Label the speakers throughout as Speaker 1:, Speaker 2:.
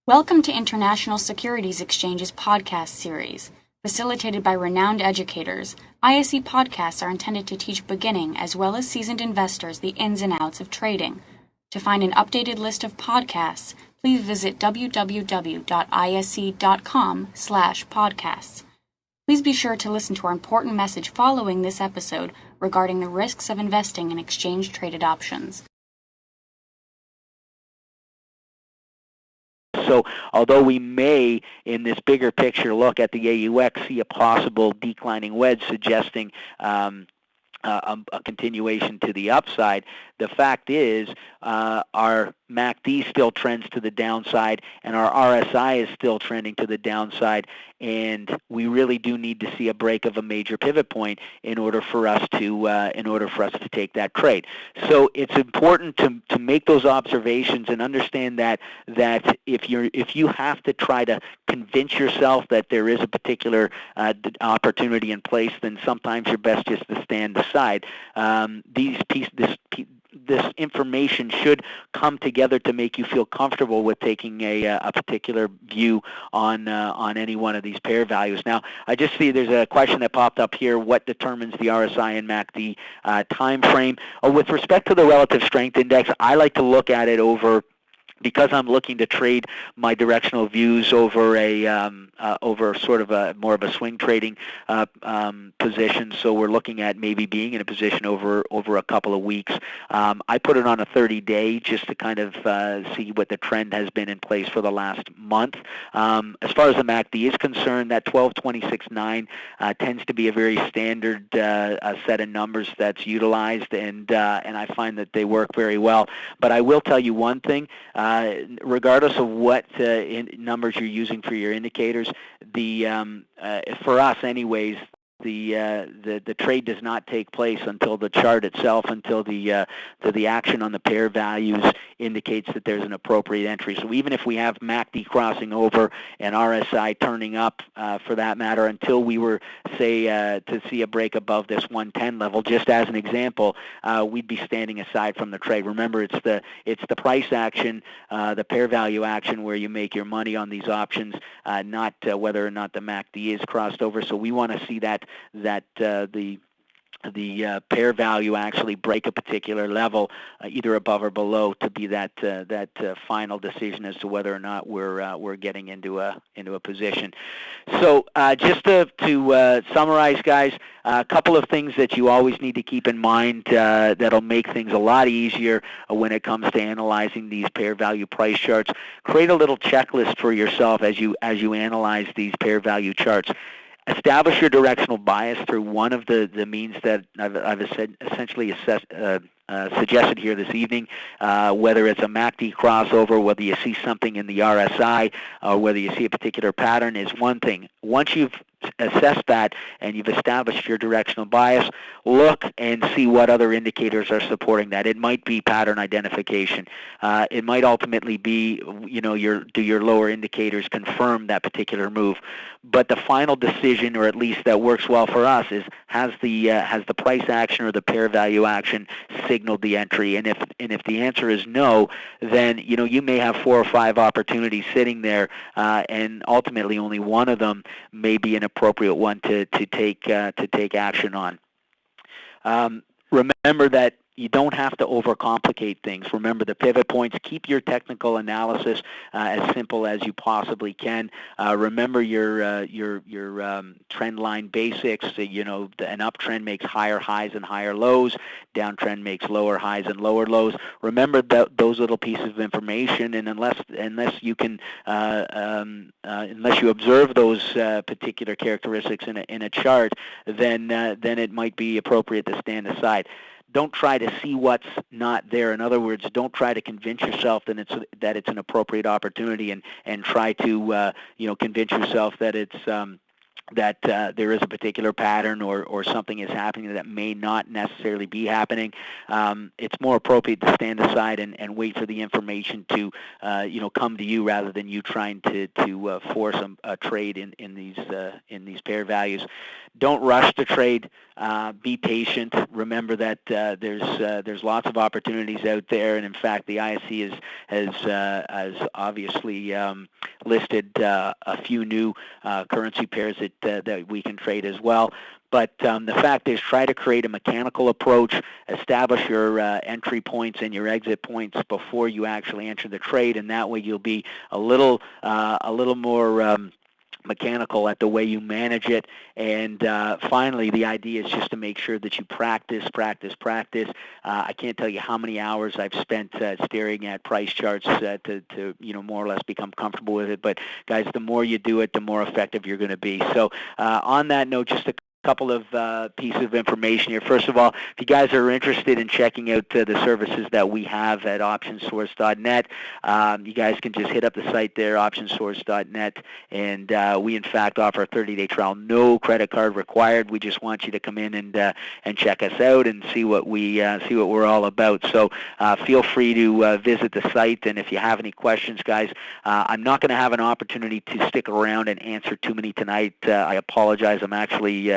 Speaker 1: Welcome to International Securities Exchange's podcast series. Facilitated by renowned educators, ISE podcasts are intended to teach beginning as well as seasoned investors the ins and outs of trading. To find an updated list of podcasts, please visit www.ise.com/podcasts. Please be sure to listen to our important message following this episode regarding the risks of investing in exchange-traded options.
Speaker 2: So although we may, in this bigger picture look at the AUX, see a possible declining wedge suggesting a continuation to the upside, the fact is our MACD still trends to the downside and our RSI is still trending to the downside, and we really do need to see a break of a major pivot point in order for us to take that trade. So it's important to make those observations and understand that if you have to try to convince yourself that there is a particular opportunity in place, then sometimes you're best just to stand aside. This information should come together to make you feel comfortable with taking a particular view on any one of these pair values. Now, I just see there's a question that popped up here: what determines the RSI and MACD time frame? With respect to the relative strength index, I like to look at it over. Because I'm looking to trade my directional views over over sort of a more of a swing trading position, so we're looking at maybe being in a position over a couple of weeks. I put it on a 30-day just to kind of see what the trend has been in place for the last month. As far as the MACD is concerned, that 12.26.9 tends to be a very standard set of numbers that's utilized, and I find that they work very well. But I will tell you one thing. Regardless of what numbers you're using for your indicators, for us anyways, the trade does not take place until the chart itself, until the action on the pair values indicates that there's an appropriate entry. So even if we have MACD crossing over and RSI turning up, for that matter, until we were, say, to see a break above this 110 level, just as an example, we'd be standing aside from the trade. Remember, it's the price action, the pair value action, where you make your money on these options, not whether or not the MACD is crossed over. So we want to see that the pair value actually break a particular level, either above or below, to be that final decision as to whether or not we're getting into a position. So just to summarize, guys, a couple of things that you always need to keep in mind that'll make things a lot easier when it comes to analyzing these pair value price charts. Create a little checklist for yourself as you analyze these pair value charts. Establish your directional bias through one of the means that I've essentially suggested here this evening, whether it's a MACD crossover, whether you see something in the RSI, or whether you see a particular pattern is one thing. Once you've assessed that and you've established your directional bias, look and see what other indicators are supporting that. It might be pattern identification. It might ultimately be, do your lower indicators confirm that particular move? But the final decision, or at least that works well for us, is has the price action or the pair value action signaled the entry? And if the answer is no, then you may have 4 or 5 opportunities sitting there, and ultimately only one of them may be an appropriate one to take action on. Remember that you don't have to overcomplicate things. Remember the pivot points. Keep your technical analysis as simple as you possibly can. Remember your trend line basics. An uptrend makes higher highs and higher lows. Downtrend makes lower highs and lower lows. Remember those little pieces of information. And unless you can unless you observe those particular characteristics in a chart, then it might be appropriate to stand aside. Don't try to see what's not there. In other words, don't try to convince yourself that it's an appropriate opportunity, and try to convince yourself that it's that there is a particular pattern or something is happening that may not necessarily be happening, it's more appropriate to stand aside and wait for the information to come to you rather than you trying to force a trade in these pair values. Don't rush to trade. Be patient. Remember that there's lots of opportunities out there, and in fact, the ISE has obviously listed a few new currency pairs that we can trade as well. But the fact is, try to create a mechanical approach, establish your entry points and your exit points before you actually enter the trade, and that way you'll be a little more mechanical at the way you manage it. And finally, the idea is just to make sure that you practice. I can't tell you how many hours I've spent staring at price charts to more or less become comfortable with it. But guys, the more you do it, the more effective you're going to be. So on that note, just a couple of pieces of information here. First of all, if you guys are interested in checking out the services that we have at optionsource.net, you guys can just hit up the site there, optionsource.net, and we in fact offer a 30-day trial, no credit card required. We just want you to come in and check us out and see what we're all about. So feel free to visit the site, and if you have any questions, guys, I'm not going to have an opportunity to stick around and answer too many tonight. I apologize. I'm actually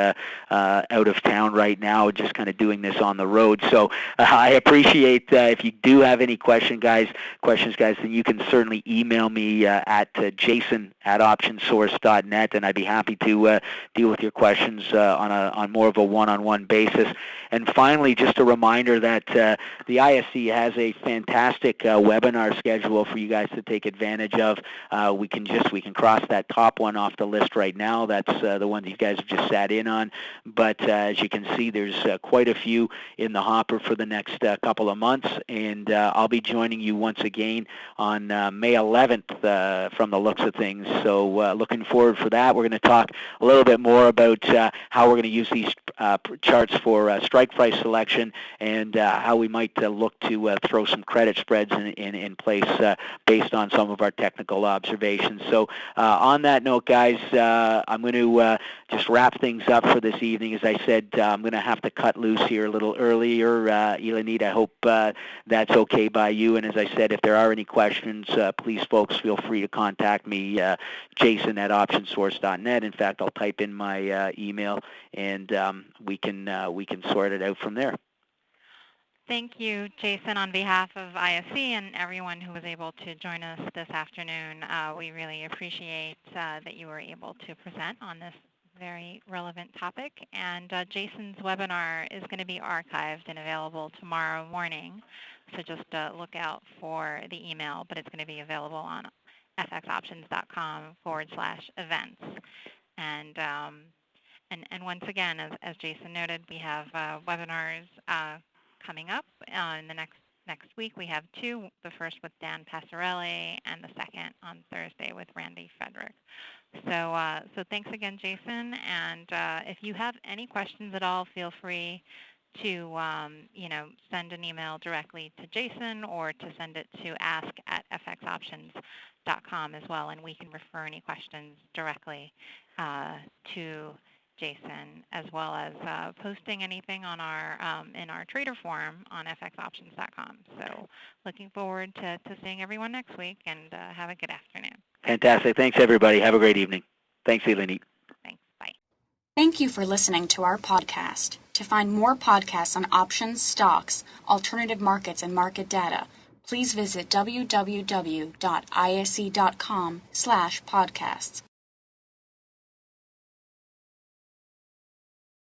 Speaker 2: out of town right now, just kind of doing this on the road. So I appreciate if you do have any questions, guys, then you can certainly email me at jason@optionsource.net, and I'd be happy to deal with your questions on more of a one-on-one basis. And finally, just a reminder that the ISE has a fantastic webinar schedule for you guys to take advantage of. We can cross that top one off the list right now. That's the one that you guys have just sat in on. But as you can see, there's quite a few in the hopper for the next couple of months, and I'll be joining you once again on May 11th from the looks of things. So looking forward for that. We're going to talk a little bit more about how we're going to use these charts for strike price selection and how we might look to throw some credit spreads in place based on some of our technical observations. So on that note, guys, I'm going to just wrap things up for this evening. As I said, I'm going to have to cut loose here a little earlier. Ilanit, I hope that's okay by you. And as I said, if there are any questions, please, folks, feel free to contact me, jason@optionsource.net. In fact, I'll type in my email, and we can sort it out from there.
Speaker 3: Thank you, Jason, on behalf of ISE and everyone who was able to join us this afternoon. We really appreciate that you were able to present on this very relevant topic. And Jason's webinar is going to be archived and available tomorrow morning. So just look out for the email, but it's going to be available on fxoptions.com/events. And once again, as Jason noted, we have webinars coming up in the next week. We have two, the first with Dan Passarelli and the second on Thursday with Randy Frederick. So thanks again, Jason. And if you have any questions at all, feel free to send an email directly to Jason or to send it to ask@fxoptions.com as well, and we can refer any questions directly to Jason, as well as posting anything on our in our trader forum on fxoptions.com. So looking forward to seeing everyone next week, and have a good afternoon.
Speaker 2: Fantastic. Thanks, everybody. Have a great evening. Thanks, Ilanit.
Speaker 3: Thanks. Bye.
Speaker 1: Thank you for listening to our podcast. To find more podcasts on options, stocks, alternative markets, and market data, please visit www.ise.com/podcasts.